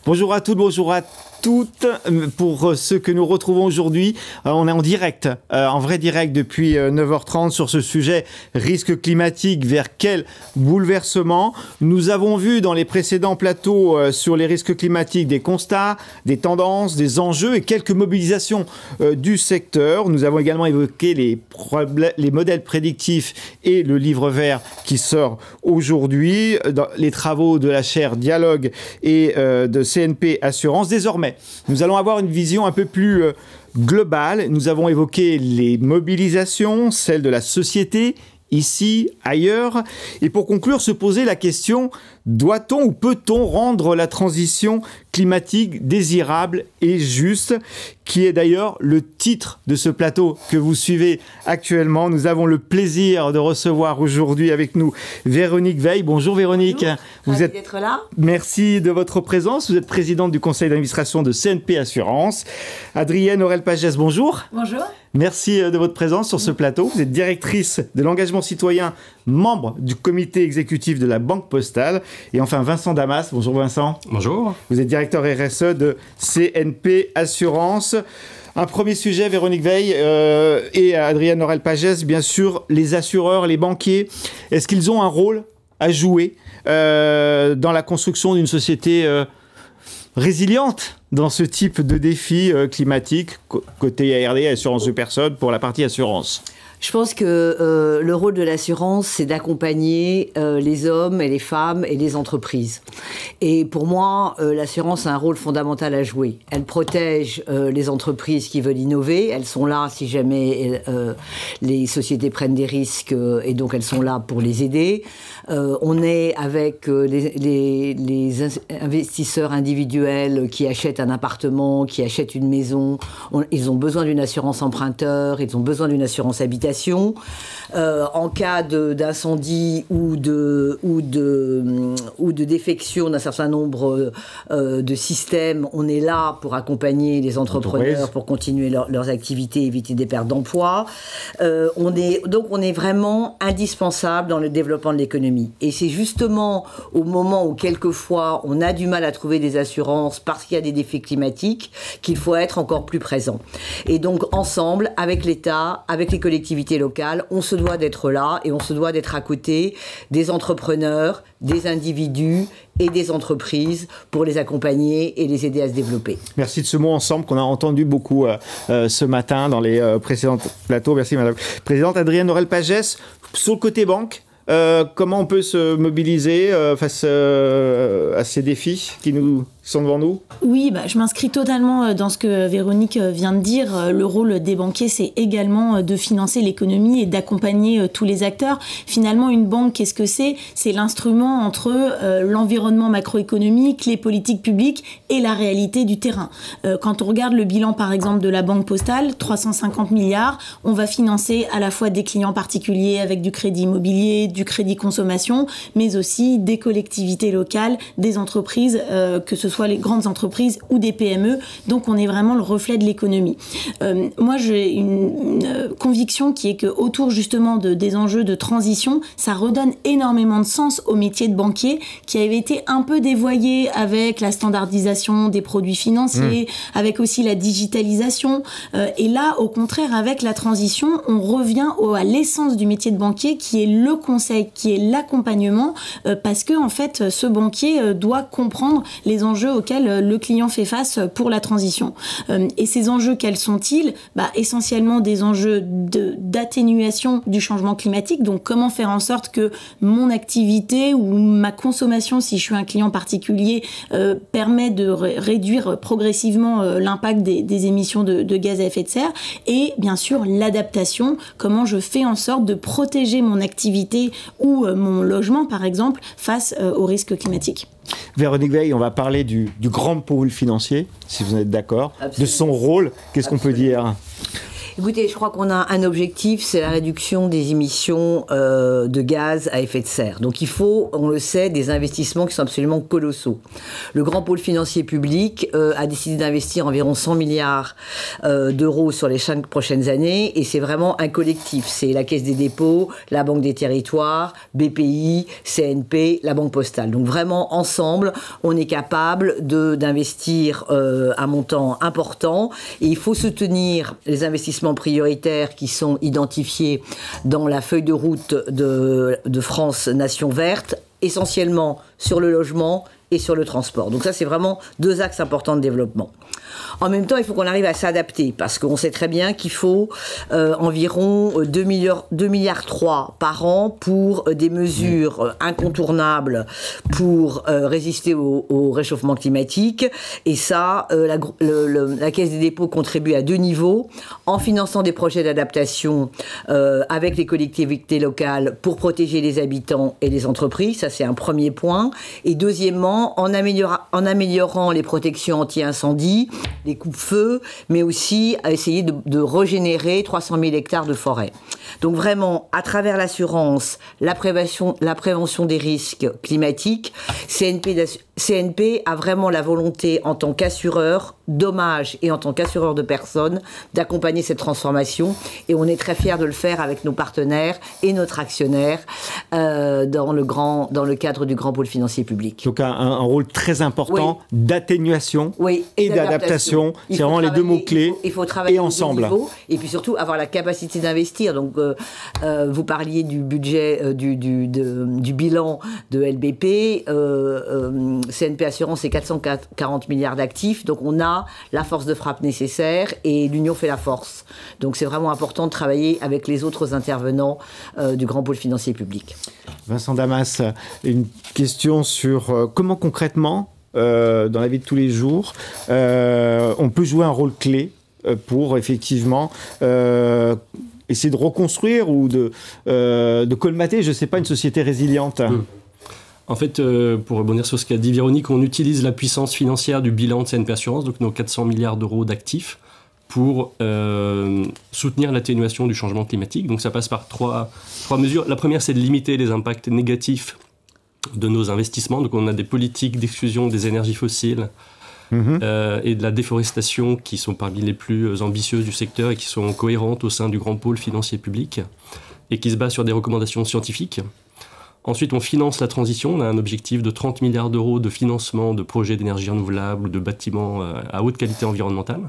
Bonjour à toutes, bonjour à toutes. Pour ceux que nous retrouvons aujourd'hui, on est en direct, en vrai direct depuis 9h30 sur ce sujet risque climatique, vers quel bouleversement. Nous avons vu dans les précédents plateaux sur les risques climatiques des constats, des tendances, des enjeux et quelques mobilisations du secteur. Nous avons également évoqué les modèles prédictifs et le livre vert qui sort aujourd'hui, dans les travaux de la chaire Dialogue et de CNP Assurance. Désormais, nous allons avoir une vision un peu plus globale. Nous avons évoqué les mobilisations, celles de la société, ici, ailleurs. Et pour conclure, se poser la question, doit-on ou peut-on rendre la transition climatique désirable et juste, qui est d'ailleurs le titre de ce plateau que vous suivez actuellement. Nous avons le plaisir de recevoir aujourd'hui avec nous Véronique Veil. Bonjour Véronique. Bonjour. Vous êtes d'être là. Merci de votre présence. Vous êtes présidente du conseil d'administration de CNP Assurance. Adrienne Aurel-Pagès, bonjour. Bonjour. Merci de votre présence sur ce plateau. Vous êtes directrice de l'engagement citoyen, membre du comité exécutif de la Banque Postale. Et enfin Vincent Damas. Bonjour Vincent. Bonjour. Vous êtes directeur RSE de CNP Assurance. Un premier sujet, Véronique Veil et Adrienne Aurel-Pagès, bien sûr, les assureurs, les banquiers, est-ce qu'ils ont un rôle à jouer dans la construction d'une société résiliente dans ce type de défi climatique, côté ARD, assurance de personnes, pour la partie assurance? Je pense que le rôle de l'assurance, c'est d'accompagner les hommes et les femmes et les entreprises. Et pour moi, l'assurance a un rôle fondamental à jouer. Elle protège les entreprises qui veulent innover. Elles sont là si jamais les sociétés prennent des risques et donc elles sont là pour les aider. On est avec les investisseurs individuels qui achètent un appartement, qui achètent une maison. Ils ont besoin d'une assurance emprunteur, ils ont besoin d'une assurance habitation. En cas d'incendie ou de défection d'un certain nombre de systèmes, on est là pour accompagner les entrepreneurs pour continuer leurs activités, éviter des pertes d'emploi. On est vraiment indispensable dans le développement de l'économie. Et c'est justement au moment où quelquefois on a du mal à trouver des assurances parce qu'il y a des défis climatiques qu'il faut être encore plus présent. Et donc ensemble, avec l'État, avec les collectivités locales, on se doit d'être là et on se doit d'être à côté des entrepreneurs, des individus et des entreprises pour les accompagner et les aider à se développer. Merci de ce mot ensemble qu'on a entendu beaucoup ce matin dans les précédents plateaux. Merci Madame la Présidente. Adrienne Aurel-Pagès, sur le côté banque, comment on peut se mobiliser face à ces défis qui nous sont devant nous? Oui, je m'inscris totalement dans ce que Véronique vient de dire. Le rôle des banquiers, c'est également de financer l'économie et d'accompagner tous les acteurs. Finalement, une banque, qu'est-ce que c'est? C'est l'instrument entre l'environnement macroéconomique, les politiques publiques et la réalité du terrain. Quand on regarde le bilan, par exemple, de la Banque Postale, 350 milliards, on va financer à la fois des clients particuliers avec du crédit immobilier, du crédit consommation, mais aussi des collectivités locales, des entreprises, que ce soit les grandes entreprises ou des PME. Donc, on est vraiment le reflet de l'économie. Moi, j'ai une conviction qui est qu'autour, justement, des enjeux de transition, ça redonne énormément de sens au métier de banquier qui avait été un peu dévoyé avec la standardisation des produits financiers, avec aussi la digitalisation. Et là, au contraire, avec la transition, on revient à l'essence du métier de banquier qui est le conseil, qui est l'accompagnement, parce que, en fait, ce banquier doit comprendre les enjeux auxquels le client fait face pour la transition. Et ces enjeux, quels sont-ils? Essentiellement des enjeux d'atténuation du changement climatique. Donc, comment faire en sorte que mon activité ou ma consommation, si je suis un client particulier, permet de réduire progressivement l'impact des émissions de gaz à effet de serre. Et bien sûr, l'adaptation, comment je fais en sorte de protéger mon activité ou mon logement, par exemple, face aux risques climatiques. Véronique Veil, on va parler du grand pôle financier, si vous êtes d'accord, de son rôle. Qu'est-ce qu'on peut dire? Écoutez, je crois qu'on a un objectif, c'est la réduction des émissions de gaz à effet de serre. Donc il faut, on le sait, des investissements qui sont absolument colossaux. Le grand pôle financier public a décidé d'investir environ 100 milliards d'euros sur les 5 prochaines années, et c'est vraiment un collectif. C'est la Caisse des dépôts, la Banque des territoires, BPI, CNP, la Banque postale. Donc vraiment, ensemble, on est capable d'investir un montant important, et il faut soutenir les investissements prioritaires qui sont identifiés dans la feuille de route de France Nation Verte, essentiellement sur le logement et sur le transport. Donc ça, c'est vraiment 2 axes importants de développement. En même temps, il faut qu'on arrive à s'adapter, parce qu'on sait très bien qu'il faut environ 2,3 milliards par an pour des mesures incontournables pour résister au réchauffement climatique. Et ça, la Caisse des dépôts contribue à 2 niveaux, en finançant des projets d'adaptation avec les collectivités locales pour protéger les habitants et les entreprises. Ça, c'est un premier point. Et deuxièmement, en améliorant les protections anti-incendie, les coupe-feux, mais aussi à essayer de régénérer 300 000 hectares de forêt. Donc vraiment, à travers l'assurance, la prévention des risques climatiques, CNP a vraiment la volonté, en tant qu'assureur dommages et en tant qu'assureur de personnes, d'accompagner cette transformation. Et on est très fiers de le faire avec nos partenaires et notre actionnaire dans le cadre du grand pôle financier public. Donc un rôle très important d'atténuation et d'adaptation. C'est vraiment les 2 mots-clés. Il faut travailler et ensemble. Et puis surtout avoir la capacité d'investir. Donc vous parliez du budget, du bilan de LBP. CNP Assurance, c'est 440 milliards d'actifs. Donc on a la force de frappe nécessaire, et l'union fait la force. Donc c'est vraiment important de travailler avec les autres intervenants du grand pôle financier public. Vincent Damas, une question sur comment concrètement, dans la vie de tous les jours, on peut jouer un rôle clé pour effectivement essayer de reconstruire ou de colmater, je ne sais pas, une société résiliente. En fait, pour rebondir sur ce qu'a dit Véronique, on utilise la puissance financière du bilan de CNP Assurance, donc nos 400 milliards d'euros d'actifs, pour soutenir l'atténuation du changement climatique. Donc ça passe par trois mesures. La première, c'est de limiter les impacts négatifs de nos investissements. Donc on a des politiques d'exclusion des énergies fossiles et de la déforestation qui sont parmi les plus ambitieuses du secteur et qui sont cohérentes au sein du grand pôle financier public et qui se basent sur des recommandations scientifiques. Ensuite, on finance la transition. On a un objectif de 30 milliards d'euros de financement de projets d'énergie renouvelable, de bâtiments à haute qualité environnementale.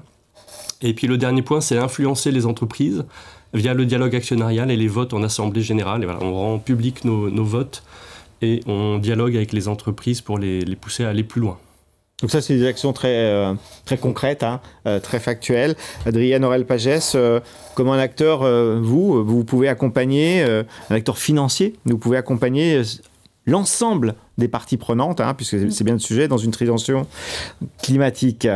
Et puis le dernier point, c'est influencer les entreprises via le dialogue actionnarial et les votes en assemblée générale. Et voilà, on rend public nos votes et on dialogue avec les entreprises pour les pousser à aller plus loin. Donc ça, c'est des actions très concrètes, très factuelles. Adrienne Aurel-Pagès, comment un acteur, vous pouvez accompagner, un acteur financier, vous pouvez accompagner l'ensemble des parties prenantes, puisque c'est bien le sujet, dans une transition climatique.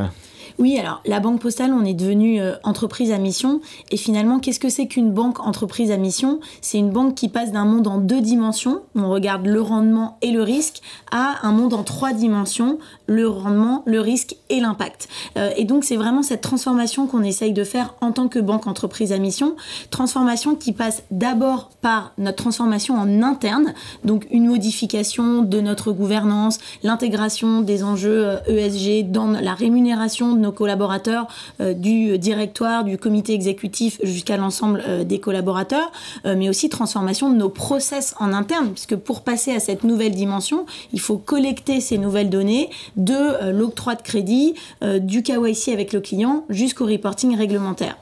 Oui, alors la Banque Postale, on est devenu entreprise à mission. Et finalement, qu'est-ce que c'est qu'une banque entreprise à mission ? C'est une banque qui passe d'un monde en 2 dimensions, on regarde le rendement et le risque, à un monde en 3 dimensions, le rendement, le risque et l'impact. Et donc, c'est vraiment cette transformation qu'on essaye de faire en tant que banque entreprise à mission. Transformation qui passe d'abord par notre transformation en interne, donc une modification de notre gouvernance, l'intégration des enjeux ESG dans la rémunération de nos collaborateurs, du directoire, du comité exécutif jusqu'à l'ensemble des collaborateurs, mais aussi transformation de nos process en interne, puisque pour passer à cette nouvelle dimension, il faut collecter ces nouvelles données de l'octroi de crédit, du KYC avec le client jusqu'au reporting réglementaire.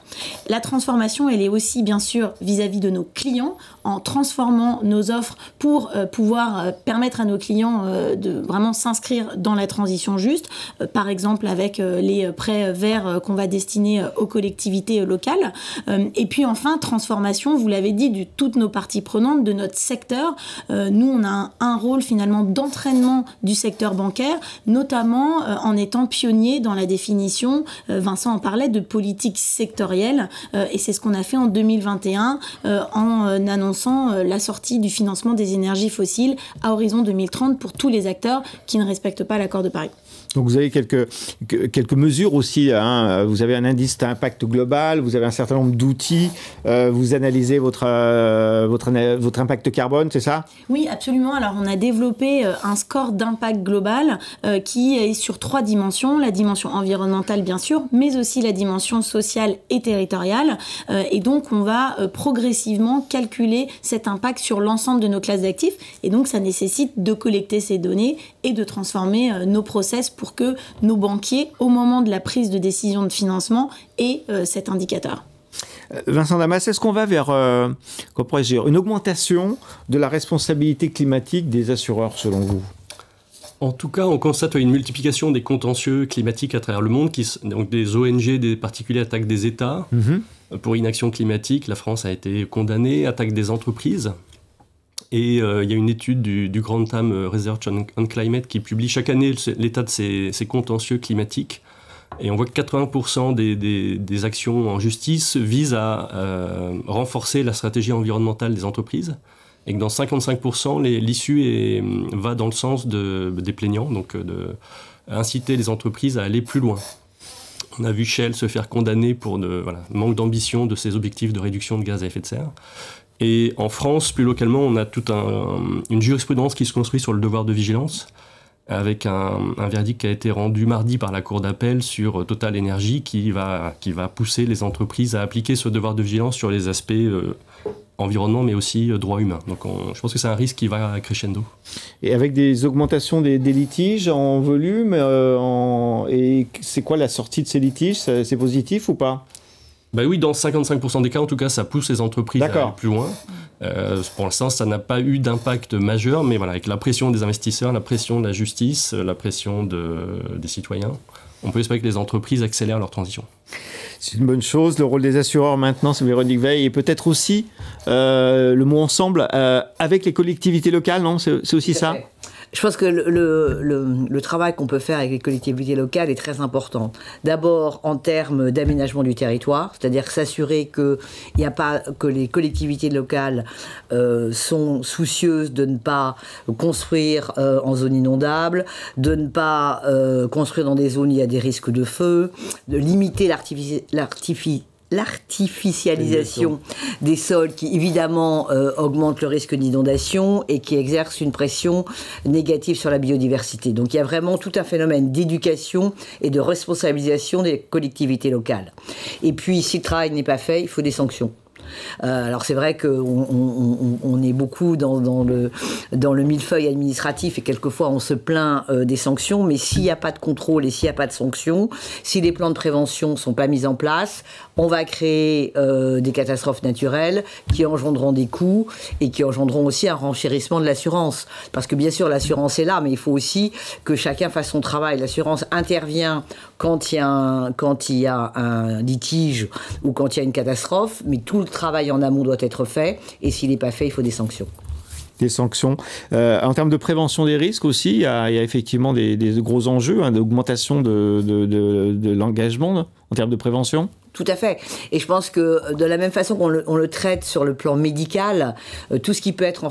La transformation, elle est aussi bien sûr vis-à-vis de nos clients, en transformant nos offres pour pouvoir permettre à nos clients de vraiment s'inscrire dans la transition juste, par exemple avec les prêts verts qu'on va destiner aux collectivités locales. Et puis enfin, transformation, vous l'avez dit, de toutes nos parties prenantes, de notre secteur. Nous, on a un rôle finalement d'entraînement du secteur bancaire, notamment en étant pionnier dans la définition, Vincent en parlait, de politique sectorielle. Et c'est ce qu'on a fait en 2021 en annonçant la sortie du financement des énergies fossiles à horizon 2030 pour tous les acteurs qui ne respectent pas l'accord de Paris. Donc vous avez quelques mesures aussi, hein. Vous avez un indice d'impact global, vous avez un certain nombre d'outils, vous analysez votre impact carbone, c'est ça? Oui, absolument. Alors on a développé un score d'impact global qui est sur 3 dimensions, la dimension environnementale bien sûr, mais aussi la dimension sociale et territoriale. Et donc on va progressivement calculer cet impact sur l'ensemble de nos classes d'actifs. Et donc ça nécessite de collecter ces données et de transformer nos process pour que nos banquiers, au moment de la prise de décision de financement, aient cet indicateur. Vincent Damas, est-ce qu'on va vers comment pourrais-je dire, une augmentation de la responsabilité climatique des assureurs selon vous? En tout cas, on constate une multiplication des contentieux climatiques à travers le monde, donc des ONG, des particuliers attaquent des États pour inaction climatique. La France a été condamnée, attaque des entreprises. Et il y a une étude du Grantham Research on Climate qui publie chaque année l'état de ces contentieux climatiques. Et on voit que 80% des actions en justice visent à renforcer la stratégie environnementale des entreprises. Et que dans 55%, l'issue va dans le sens des plaignants, donc inciter les entreprises à aller plus loin. On a vu Shell se faire condamner pour manque d'ambition de ses objectifs de réduction de gaz à effet de serre. Et en France, plus localement, on a toute une jurisprudence qui se construit sur le devoir de vigilance, avec un verdict qui a été rendu mardi par la Cour d'appel sur Total Energy, qui va pousser les entreprises à appliquer ce devoir de vigilance sur les aspects environnement, mais aussi droits humains. Donc je pense que c'est un risque qui va crescendo. Et avec des augmentations des litiges en volume, et c'est quoi la sortie de ces litiges? C'est positif ou pas? Oui, dans 55% des cas, en tout cas, ça pousse les entreprises à aller plus loin. Pour l'instant, ça n'a pas eu d'impact majeur, mais voilà, avec la pression des investisseurs, la pression de la justice, la pression des citoyens, on peut espérer que les entreprises accélèrent leur transition. C'est une bonne chose. Le rôle des assureurs maintenant, c'est Véronique Veil, et peut-être aussi le mot ensemble avec les collectivités locales, non? C'est aussi ça? Je pense que le travail qu'on peut faire avec les collectivités locales est très important. D'abord en termes d'aménagement du territoire, c'est-à-dire s'assurer que les collectivités locales sont soucieuses de ne pas construire en zone inondable, de ne pas construire dans des zones où il y a des risques de feu, de limiter l'artificialisation des sols qui évidemment augmente le risque d'inondation et qui exerce une pression négative sur la biodiversité. Donc il y a vraiment tout un phénomène d'éducation et de responsabilisation des collectivités locales. Et puis si le travail n'est pas fait, il faut des sanctions. Alors c'est vrai qu'on est beaucoup dans le millefeuille administratif et quelquefois on se plaint des sanctions, mais s'il n'y a pas de contrôle et s'il n'y a pas de sanctions, si les plans de prévention ne sont pas mis en place, on va créer des catastrophes naturelles qui engendreront des coûts et qui engendreront aussi un renchérissement de l'assurance. Parce que bien sûr l'assurance est là, mais il faut aussi que chacun fasse son travail. L'assurance intervient quand il y a un litige ou quand il y a une catastrophe, mais tout le travail en amont doit être fait, et s'il n'est pas fait, il faut des sanctions. Des sanctions. En termes de prévention des risques aussi, il y a effectivement des gros enjeux, d'augmentation de l'engagement en termes de prévention. Tout à fait. Et je pense que de la même façon qu'on le traite sur le plan médical, tout ce qui peut être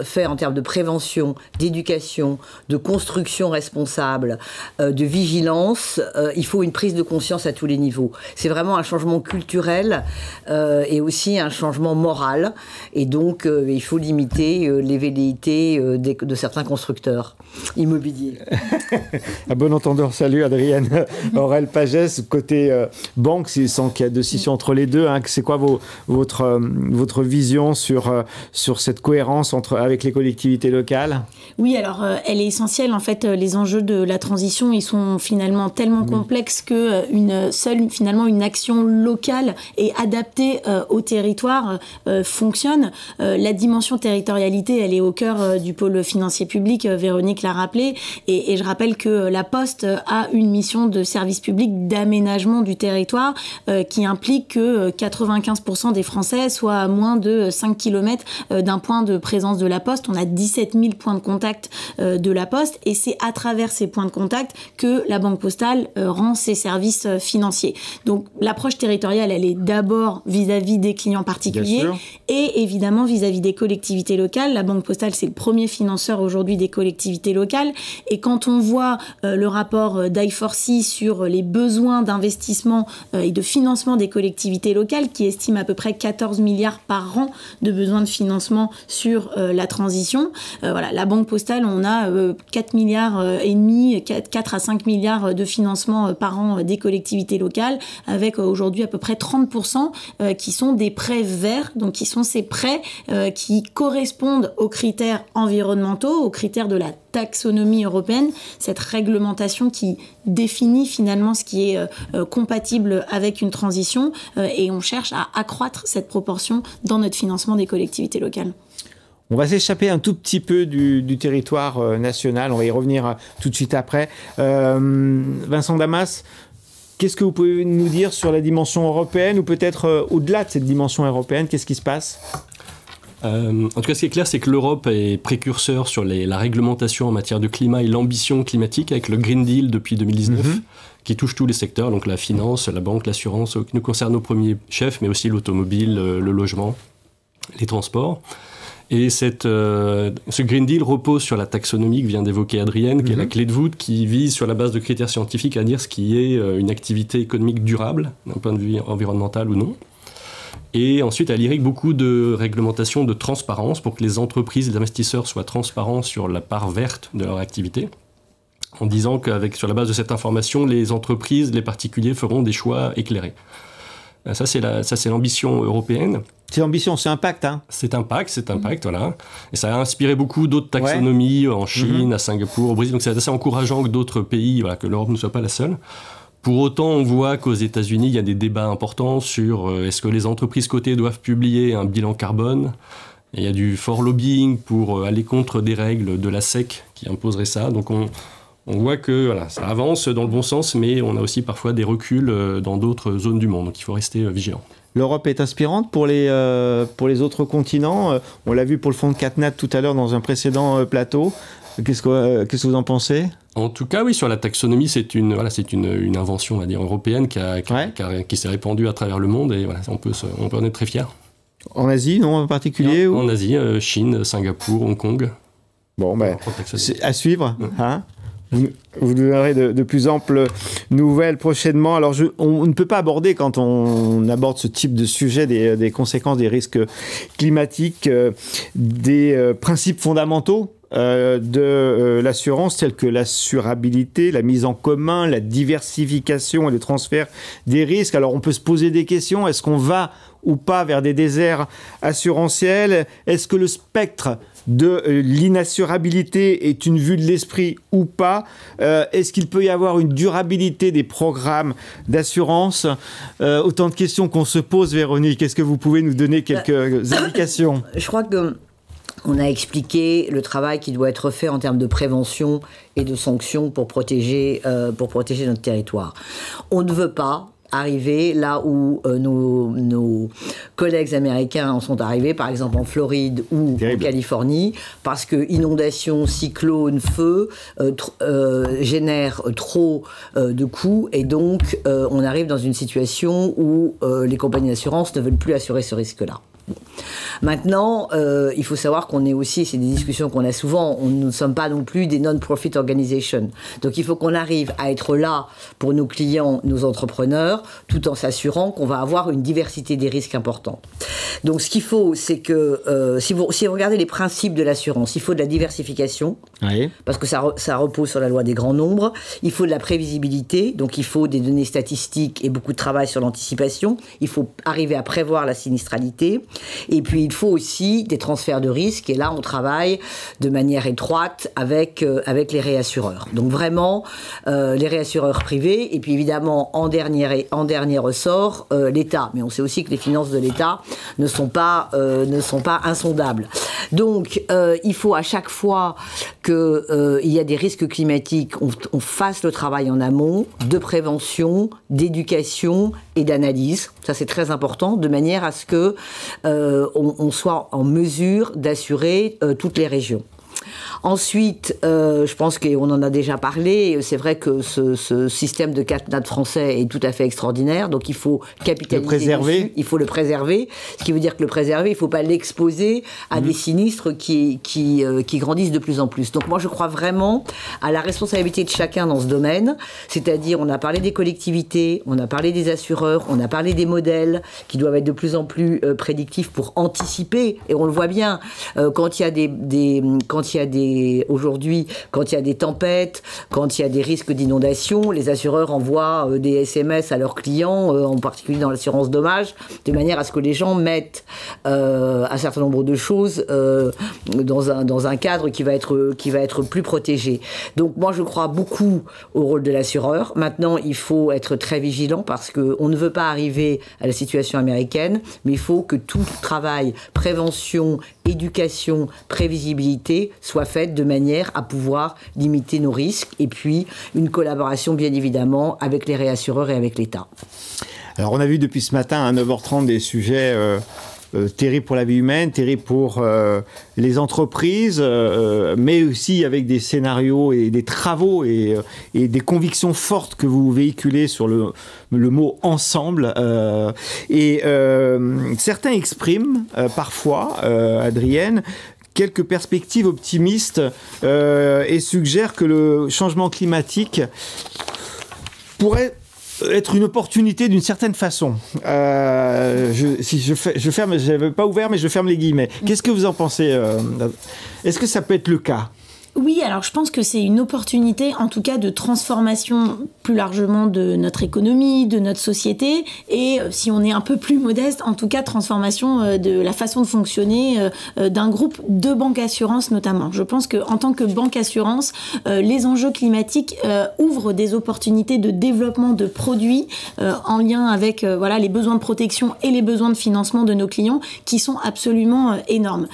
fait en termes de prévention, d'éducation, de construction responsable, de vigilance, il faut une prise de conscience à tous les niveaux. C'est vraiment un changement culturel et aussi un changement moral. Et donc, il faut limiter les velléités de certains constructeurs immobiliers. À bon entendeur, salut Adrienne Aurel-Pagès, côté banque, sans qu'il y ait de scission entre les deux, hein. C'est quoi votre vision sur cette cohérence avec les collectivités locales? Oui, alors elle est essentielle. En fait, les enjeux de la transition, ils sont finalement tellement complexes que une action locale et adaptée au territoire fonctionne. La dimension territorialité, elle est au cœur du pôle financier public. Véronique l'a rappelé, et je rappelle que la Poste a une mission de service public d'aménagement du territoire qui implique que 95% des Français soient à moins de 5 km d'un point de présence de la Poste. On a 17 000 points de contact de la Poste et c'est à travers ces points de contact que la Banque Postale rend ses services financiers. Donc l'approche territoriale, elle est d'abord vis-à-vis des clients particuliers et évidemment vis-à-vis des collectivités locales. La Banque Postale, c'est le premier financeur aujourd'hui des collectivités locales. Et quand on voit le rapport d'I4C sur les besoins d'investissement et de financement des collectivités locales, qui estime à peu près 14 milliards par an de besoins de financement sur la transition, voilà, la Banque Postale, on a 4 milliards et demi, 4 à 5 milliards de financement par an des collectivités locales, avec aujourd'hui à peu près 30% qui sont des prêts verts, donc qui sont ces prêts qui correspondent aux critères environnementaux, aux critères de la taxonomie européenne, cette réglementation qui définit finalement ce qui est compatible avec une transition et on cherche à accroître cette proportion dans notre financement des collectivités locales. On va s'échapper un tout petit peu du territoire national, on va y revenir tout de suite après. Vincent Damas, qu'est-ce que vous pouvez nous dire sur la dimension européenne ou peut-être au-delà de cette dimension européenne, qu'est-ce qui se passe ? En tout cas, ce qui est clair, c'est que l'Europe est précurseur sur la réglementation en matière de climat et l'ambition climatique avec le Green Deal depuis 2019, qui touche tous les secteurs, donc la finance, la banque, l'assurance, qui nous concerne au premier chef, mais aussi l'automobile, le logement, les transports. Et ce Green Deal repose sur la taxonomie que vient d'évoquer Adrienne, qui est la clé de voûte, qui vise sur la base de critères scientifiques à dire ce qui est une activité économique durable, d'un point de vue environnemental ou non. Et ensuite, elle irrigue beaucoup de réglementations de transparence pour que les entreprises et les investisseurs soient transparents sur la part verte de leur activité, en disant sur la base de cette information, les entreprises, les particuliers feront des choix éclairés. Ça, c'est l'ambition européenne. C'est l'ambition, c'est un pacte, hein. C'est un pacte, voilà. Et ça a inspiré beaucoup d'autres taxonomies en Chine, à Singapour, au Brésil. Donc c'est assez encourageant que d'autres pays, voilà, que l'Europe ne soit pas la seule. Pour autant, on voit qu'aux États-Unis, il y a des débats importants sur est-ce que les entreprises cotées doivent publier un bilan carbone. Et il y a du fort lobbying pour aller contre des règles de la SEC qui imposeraient ça. Donc on voit que voilà, ça avance dans le bon sens, mais on a aussi parfois des reculs dans d'autres zones du monde. Donc il faut rester vigilant. L'Europe est inspirante pour les autres continents. On l'a vu pour le fonds de CatNat tout à l'heure dans un précédent plateau. Qu'est-ce que vous en pensez ? En tout cas, oui, sur la taxonomie, c'est une invention, on va dire, européenne qui s'est répandue à travers le monde et voilà, on peut en être très fier. En Asie, non, en particulier En Asie, Chine, Singapour, Hong Kong. Bon, c'est à suivre, hein. Vous donnerez de plus amples nouvelles prochainement. Alors, on ne peut pas aborder, quand on aborde ce type de sujet, des conséquences des risques climatiques, des principes fondamentaux de l'assurance, tels que l'assurabilité, la mise en commun, la diversification et le transfert des risques. Alors, on peut se poser des questions. Est-ce qu'on va ou pas vers des déserts assurantiels ? Est-ce que le spectre de l'inassurabilité est une vue de l'esprit ou pas ? Est-ce qu'il peut y avoir une durabilité des programmes d'assurance ? Autant de questions qu'on se pose, Véronique. Est-ce que vous pouvez nous donner quelques indications ? Je crois qu'on a expliqué le travail qui doit être fait en termes de prévention et de sanctions pour protéger notre territoire. On ne veut pas arriver là où nos collègues américains en sont arrivés, par exemple en Floride ou en Californie, parce que inondations, cyclones, feux génèrent trop de coûts et donc on arrive dans une situation où les compagnies d'assurance ne veulent plus assurer ce risque-là. Maintenant, il faut savoir qu'on est aussi, c'est des discussions qu'on a souvent, nous ne sommes pas non plus des non-profit organizations. Donc il faut qu'on arrive à être là pour nos clients, nos entrepreneurs, tout en s'assurant qu'on va avoir une diversité des risques importante. Donc ce qu'il faut, c'est que si vous regardez les principes de l'assurance, il faut de la diversification, parce que ça repose sur la loi des grands nombres. Il faut de la prévisibilité, donc il faut des données statistiques et beaucoup de travail sur l'anticipation. Il faut arriver à prévoir la sinistralité. Et puis, il faut aussi des transferts de risques. Et là, on travaille de manière étroite avec les réassureurs. Donc, vraiment, les réassureurs privés. Et puis, évidemment, en dernier ressort, l'État. Mais on sait aussi que les finances de l'État ne sont pas insondables. Donc, il faut à chaque fois qu'il y a des risques climatiques, on fasse le travail en amont de prévention, d'éducation et d'analyse. Ça, c'est très important, de manière à ce que on soit en mesure d'assurer toutes les régions. Ensuite, je pense qu'on en a déjà parlé, c'est vrai que ce système de CatNat français est tout à fait extraordinaire, donc il faut capitaliser dessus, il faut le préserver, ce qui veut dire que le préserver, il ne faut pas l'exposer à des sinistres qui grandissent de plus en plus. Donc moi, je crois vraiment à la responsabilité de chacun dans ce domaine, c'est-à-dire on a parlé des collectivités, on a parlé des assureurs, on a parlé des modèles qui doivent être de plus en plus prédictifs pour anticiper, et on le voit bien, quand il y a aujourd'hui, quand il y a des tempêtes, quand il y a des risques d'inondation, les assureurs envoient des SMS à leurs clients, en particulier dans l'assurance dommage, de manière à ce que les gens mettent un certain nombre de choses dans un cadre qui va être plus protégé. Donc moi, je crois beaucoup au rôle de l'assureur. Maintenant, il faut être très vigilant parce qu'on ne veut pas arriver à la situation américaine, mais il faut que tout travail, prévention, éducation, prévisibilité soit faite de manière à pouvoir limiter nos risques, et puis une collaboration bien évidemment avec les réassureurs et avec l'État. Alors on a vu depuis ce matin à 9h30 des sujets terribles pour la vie humaine, terribles pour les entreprises, mais aussi avec des scénarios et des travaux et des convictions fortes que vous véhiculez sur le mot ensemble. Certains expriment parfois, Adrienne, quelques perspectives optimistes et suggèrent que le changement climatique pourrait être une opportunité d'une certaine façon. Je ferme, je n'avais pas ouvert, mais je ferme les guillemets. Qu'est-ce que vous en pensez? Est-ce que ça peut être le cas? Oui, alors je pense que c'est une opportunité, en tout cas, de transformation plus largement de notre économie, de notre société, et si on est un peu plus modeste, en tout cas, transformation de la façon de fonctionner d'un groupe de banque assurance notamment. Je pense qu'en tant que banque assurance, les enjeux climatiques ouvrent des opportunités de développement de produits en lien avec les besoins de protection et les besoins de financement de nos clients qui sont absolument énormes.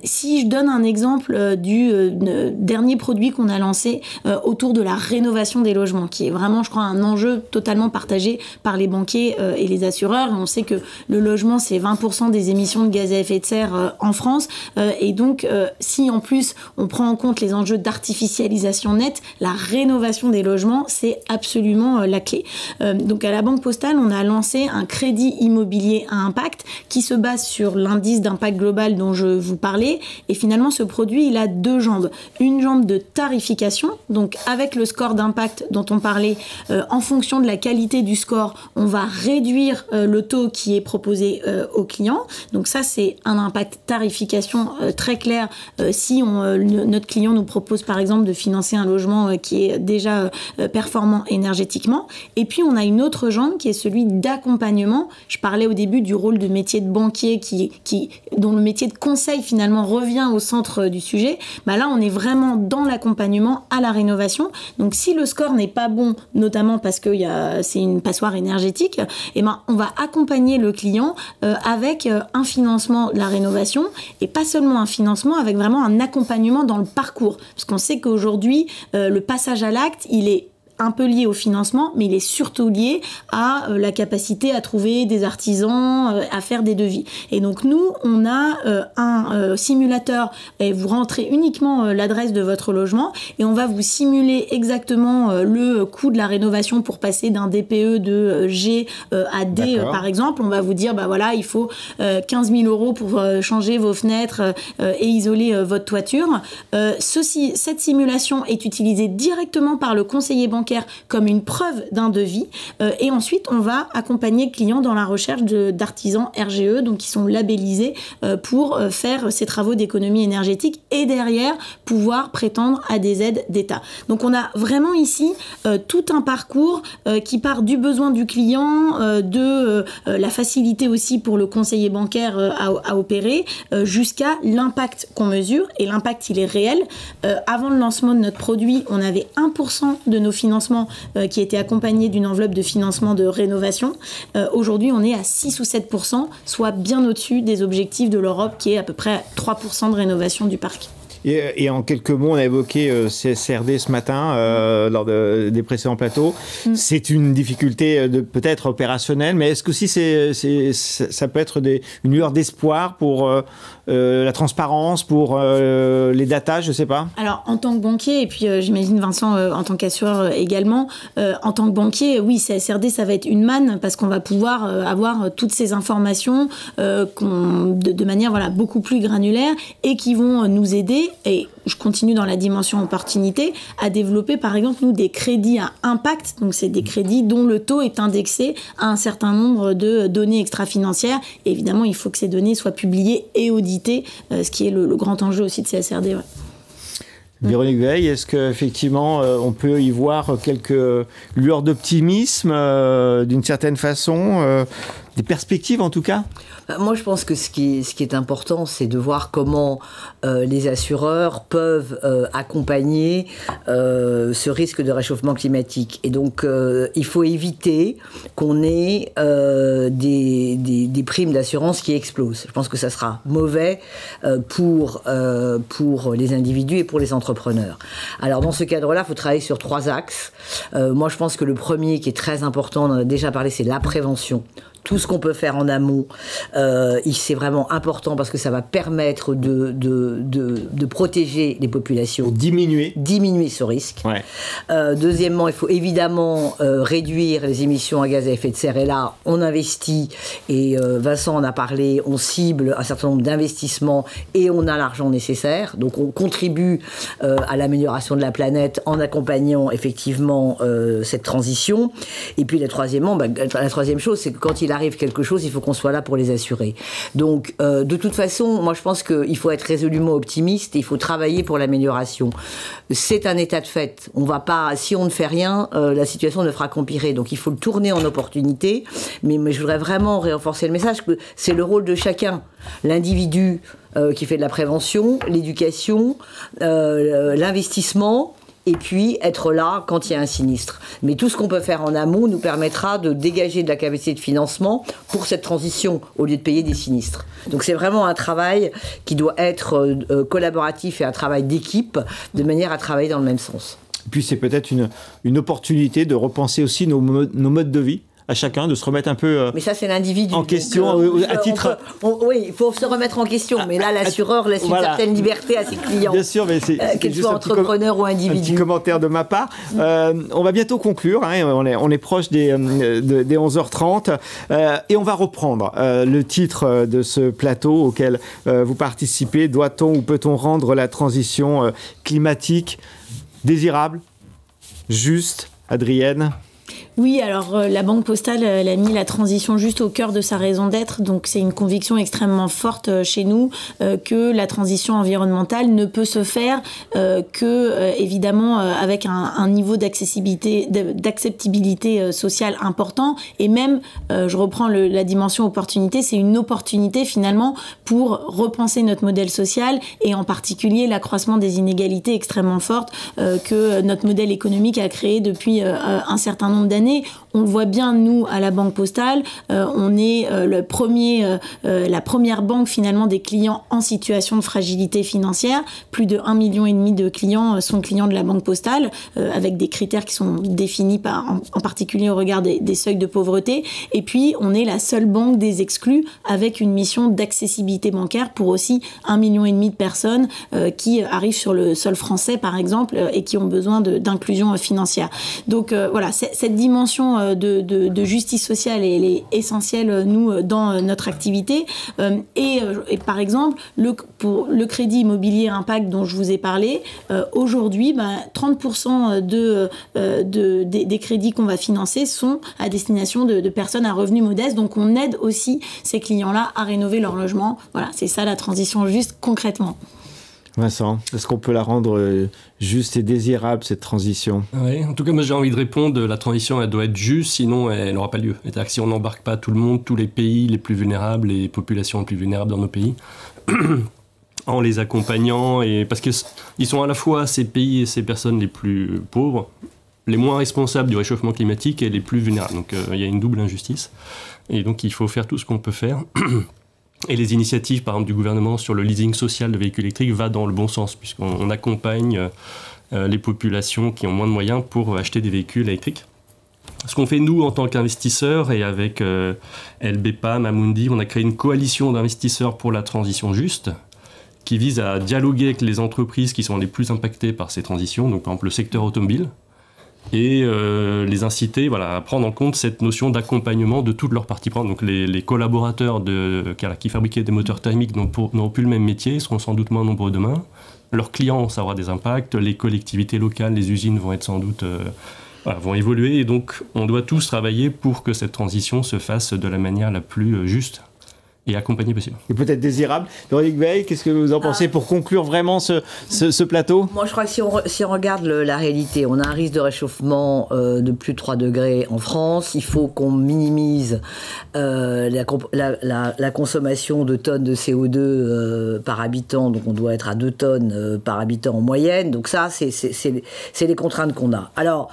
Si je donne un exemple du dernier produit qu'on a lancé autour de la rénovation des logements, qui est vraiment, je crois, un enjeu totalement partagé par les banquiers et les assureurs. On sait que le logement, c'est 20% des émissions de gaz à effet de serre en France. Et donc, si en plus, on prend en compte les enjeux d'artificialisation nette, la rénovation des logements, c'est absolument la clé. Donc, à la Banque Postale, on a lancé un crédit immobilier à impact qui se base sur l'indice d'impact global dont je vous parlais. Et finalement, ce produit, il a deux jambes. Une jambe de tarification, donc avec le score d'impact dont on parlait, en fonction de la qualité du score, on va réduire le taux qui est proposé aux clients. Donc ça, c'est un impact tarification très clair si notre client nous propose par exemple de financer un logement qui est déjà performant énergétiquement. Et puis on a une autre jambe qui est celui d'accompagnement. Je parlais au début du rôle de métier de banquier dont le métier de conseil finalement revient au centre du sujet. Là, on est vraiment dans l'accompagnement à la rénovation. Donc, si le score n'est pas bon, notamment parce que c'est une passoire énergétique, on va accompagner le client avec un financement de la rénovation, et pas seulement un financement, avec vraiment un accompagnement dans le parcours. Parce qu'on sait qu'aujourd'hui, le passage à l'acte, il est un peu lié au financement, mais il est surtout lié à la capacité à trouver des artisans, à faire des devis. Et donc nous, on a un simulateur, et vous rentrez uniquement l'adresse de votre logement, et on va vous simuler exactement le coût de la rénovation pour passer d'un DPE de G à D, par exemple. On va vous dire, il faut 15 000 € pour changer vos fenêtres et isoler votre toiture. Cette simulation est utilisée directement par le conseiller bancaire comme une preuve d'un devis, et ensuite on va accompagner le client dans la recherche d'artisans RGE, donc qui sont labellisés pour faire ces travaux d'économie énergétique, et derrière pouvoir prétendre à des aides d'État. Donc on a vraiment ici tout un parcours qui part du besoin du client, de la facilité aussi pour le conseiller bancaire à opérer, jusqu'à l'impact qu'on mesure, et l'impact il est réel. Avant le lancement de notre produit, on avait 1% de nos financements qui étaient accompagnés d'une enveloppe de financement de rénovation. Aujourd'hui, on est à 6 ou 7%, soit bien au-dessus des objectifs de l'Europe qui est à peu près 3% de rénovation du parc. Et en quelques mots, on a évoqué CSRD ce matin lors des précédents plateaux. C'est une difficulté peut-être opérationnelle, mais est-ce que aussi ça peut être une lueur d'espoir pour la transparence, pour les datas, je ne sais pas? Alors, en tant que banquier, et puis j'imagine Vincent en tant qu'assureur également, en tant que banquier, oui, CSRD, ça va être une manne parce qu'on va pouvoir avoir toutes ces informations de manière beaucoup plus granulaire et qui vont nous aider, et je continue dans la dimension opportunité, à développer par exemple nous des crédits à impact. Donc c'est des crédits dont le taux est indexé à un certain nombre de données extra-financières. Et évidemment, il faut que ces données soient publiées et auditées, ce qui est le grand enjeu aussi de CSRD. Ouais. Véronique Veil, est-ce qu'effectivement on peut y voir quelques lueurs d'optimisme d'une certaine façon, des perspectives en tout cas? Moi, je pense que ce qui est important, c'est de voir comment les assureurs peuvent accompagner ce risque de réchauffement climatique. Et donc, il faut éviter qu'on ait des primes d'assurance qui explosent. Je pense que ça sera mauvais pour les individus et pour les entrepreneurs. Alors, dans ce cadre-là, il faut travailler sur 3 axes. Moi, je pense que le premier, qui est très important, on en a déjà parlé, c'est la prévention. Tout ce qu'on peut faire en amont, c'est vraiment important parce que ça va permettre de protéger les populations. Diminuer ce risque. Ouais. Deuxièmement, il faut évidemment réduire les émissions à gaz à effet de serre. Et là, on investit, et Vincent en a parlé, on cible un certain nombre d'investissements et on a l'argent nécessaire. Donc on contribue à l'amélioration de la planète en accompagnant effectivement cette transition. Et puis la troisième chose, c'est que quand il arrive quelque chose, il faut qu'on soit là pour les assurer. Donc, de toute façon, moi je pense qu'il faut être résolument optimiste et il faut travailler pour l'amélioration. C'est un état de fait. On va pas, si on ne fait rien, la situation ne fera qu'empirer. Donc, il faut le tourner en opportunité. Mais je voudrais vraiment renforcer le message que c'est le rôle de chacun. L'individu qui fait de la prévention, l'éducation, l'investissement, et puis être là quand il y a un sinistre. Mais tout ce qu'on peut faire en amont nous permettra de dégager de la capacité de financement pour cette transition, au lieu de payer des sinistres. Donc c'est vraiment un travail qui doit être collaboratif et un travail d'équipe, de manière à travailler dans le même sens. Et puis c'est peut-être une opportunité de repenser aussi nos modes de vie, à chacun de se remettre un peu mais ça c'est l'individu en question à titre oui, il faut se remettre en question, mais là l'assureur laisse une certaine liberté à ses clients, bien sûr, mais c'est qu'ils soient entrepreneurs ou individus. Un petit commentaire de ma part. On va bientôt conclure, hein, on est proche des 11h30 et on va reprendre le titre de ce plateau auquel vous participez. Doit-on ou peut-on rendre la transition climatique désirable, juste? Adrienne? Oui, alors la Banque Postale elle a mis la transition juste au cœur de sa raison d'être, donc c'est une conviction extrêmement forte chez nous que la transition environnementale ne peut se faire que évidemment avec un niveau d'acceptabilité sociale important, et même je reprends la dimension opportunité, c'est une opportunité finalement pour repenser notre modèle social et en particulier l'accroissement des inégalités extrêmement fortes que notre modèle économique a créé depuis un certain nombre d'années. On le voit bien, nous, à la Banque Postale, on est la première banque finalement des clients en situation de fragilité financière. Plus de 1,5 million de clients sont clients de la Banque Postale, avec des critères qui sont définis en particulier au regard des seuils de pauvreté. Et puis, on est la seule banque des exclus avec une mission d'accessibilité bancaire pour aussi 1,5 million de personnes qui arrivent sur le sol français, par exemple, et qui ont besoin d'inclusion financière. Donc voilà, cette dimension de justice sociale, elle est essentielle, nous, dans notre activité. Et par exemple, pour le crédit immobilier impact dont je vous ai parlé, aujourd'hui, 30% des crédits qu'on va financer sont à destination de personnes à revenus modestes. Donc, on aide aussi ces clients-là à rénover leur logement. Voilà, c'est ça la transition juste concrètement. Vincent, est-ce qu'on peut la rendre juste et désirable, cette transition? Oui, en tout cas, moi j'ai envie de répondre, la transition elle doit être juste, sinon elle n'aura pas lieu. C'est-à-dire que si on n'embarque pas tout le monde, tous les pays les plus vulnérables, les populations les plus vulnérables dans nos pays, en les accompagnant, et parce qu'ils sont à la fois ces pays et ces personnes les plus pauvres, les moins responsables du réchauffement climatique et les plus vulnérables. Donc il y a une double injustice, et donc il faut faire tout ce qu'on peut faire. Et les initiatives, par exemple, du gouvernement sur le leasing social de véhicules électriques va dans le bon sens, puisqu'on accompagne les populations qui ont moins de moyens pour acheter des véhicules électriques. Ce qu'on fait, nous, en tant qu'investisseurs, et avec LBPAM, Amundi, on a créé une coalition d'investisseurs pour la transition juste, qui vise à dialoguer avec les entreprises qui sont les plus impactées par ces transitions, donc par exemple le secteur automobile, et les inciter à prendre en compte cette notion d'accompagnement de toutes leurs parties prenantes. Donc les collaborateurs qui fabriquaient des moteurs thermiques n'auront plus le même métier, seront sans doute moins nombreux demain. Leurs clients, ça aura des impacts, les collectivités locales, les usines vont être sans doute... vont évoluer, et donc on doit tous travailler pour que cette transition se fasse de la manière la plus juste et accompagnée possible. Et peut-être désirable. Véronique Veil, qu'est-ce que vous en pensez pour conclure vraiment ce plateau? Moi, je crois que si on regarde la réalité, on a un risque de réchauffement de plus de 3 degrés en France. Il faut qu'on minimise la consommation de tonnes de CO2 par habitant. Donc, on doit être à 2 tonnes par habitant en moyenne. Donc ça, c'est les contraintes qu'on a. Alors,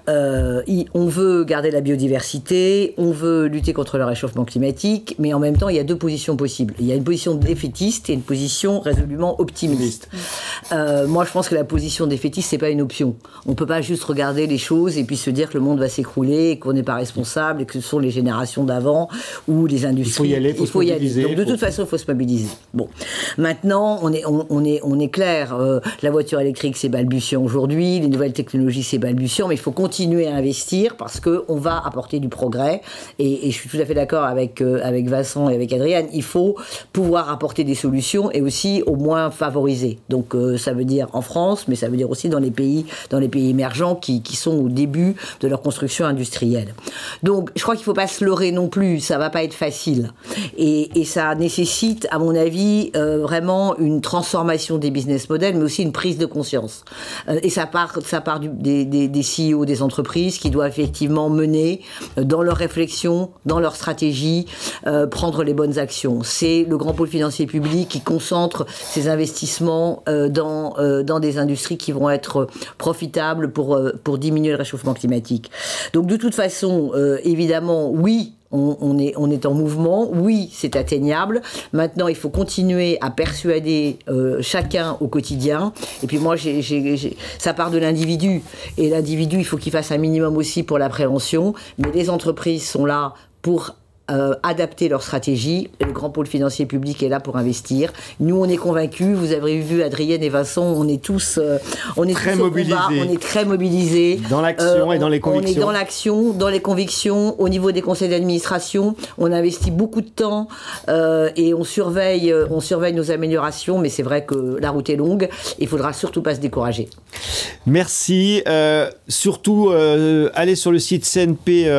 on veut garder la biodiversité, on veut lutter contre le réchauffement climatique, mais en même temps, il y a deux positions possibles. Il y a une position défaitiste et une position résolument optimiste. Moi, je pense que la position défaitiste, c'est pas une option. On peut pas juste regarder les choses et puis se dire que le monde va s'écrouler et qu'on n'est pas responsable et que ce sont les générations d'avant ou les industries. Il faut y aller, il faut se mobiliser. Donc, de toute façon, il faut se mobiliser. Bon. Maintenant, on est clair. La voiture électrique, c'est balbutiant aujourd'hui. Les nouvelles technologies, c'est balbutiant. Mais il faut continuer à investir parce qu'on va apporter du progrès. Et je suis tout à fait d'accord avec Vincent et avec Adrien. Il faut pouvoir apporter des solutions et aussi au moins favoriser. Donc ça veut dire en France, mais ça veut dire aussi dans les pays émergents qui sont au début de leur construction industrielle. Donc je crois qu'il ne faut pas se leurrer non plus, ça ne va pas être facile. Et ça nécessite, à mon avis, vraiment une transformation des business models, mais aussi une prise de conscience. Et ça part des CEO des entreprises qui doivent effectivement mener dans leur réflexion, dans leur stratégie, prendre les bonnes actions. C'est le grand pôle financier public qui concentre ses investissements dans des industries qui vont être profitables pour diminuer le réchauffement climatique. Donc de toute façon, évidemment, oui, on est en mouvement, oui, c'est atteignable. Maintenant, il faut continuer à persuader chacun au quotidien. Et puis moi, ça part de l'individu. Et l'individu, il faut qu'il fasse un minimum aussi pour la prévention. Mais les entreprises sont là pour adapter leur stratégie. Le grand pôle financier public est là pour investir. Nous, on est convaincus. Vous avez vu, Adrienne et Vincent, on est tous très mobilisés. On est très mobilisés. Dans l'action et dans les convictions. On est dans l'action, dans les convictions. Au niveau des conseils d'administration, on investit beaucoup de temps et on surveille nos améliorations. Mais c'est vrai que la route est longue. Il faudra surtout pas se décourager. Merci. Surtout, allez sur le site CNP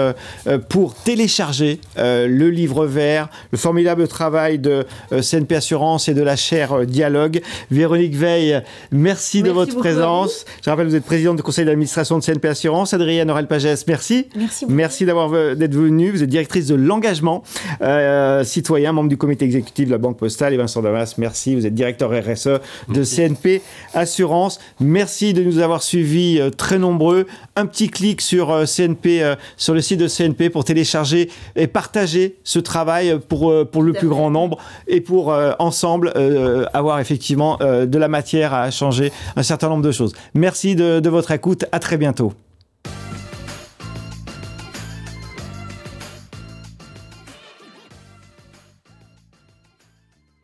pour télécharger le livre vert, le formidable travail de CNP Assurance et de la chaire Dialogue. Véronique Veil, merci de votre présence. Je rappelle, vous êtes présidente du conseil d'administration de CNP Assurance. Adrienne Aurel-Pagès, merci. Merci d'être venue. Vous êtes directrice de l'engagement citoyen, membre du comité exécutif de la Banque Postale. Et Vincent Damas, merci. Vous êtes directeur RSE de CNP Assurance. Merci de nous avoir suivis très nombreux. Un petit clic sur CNP, sur le site de CNP pour télécharger et partager ce travail pour le plus grand nombre et pour ensemble avoir effectivement de la matière à changer un certain nombre de choses. Merci de votre écoute. À très bientôt.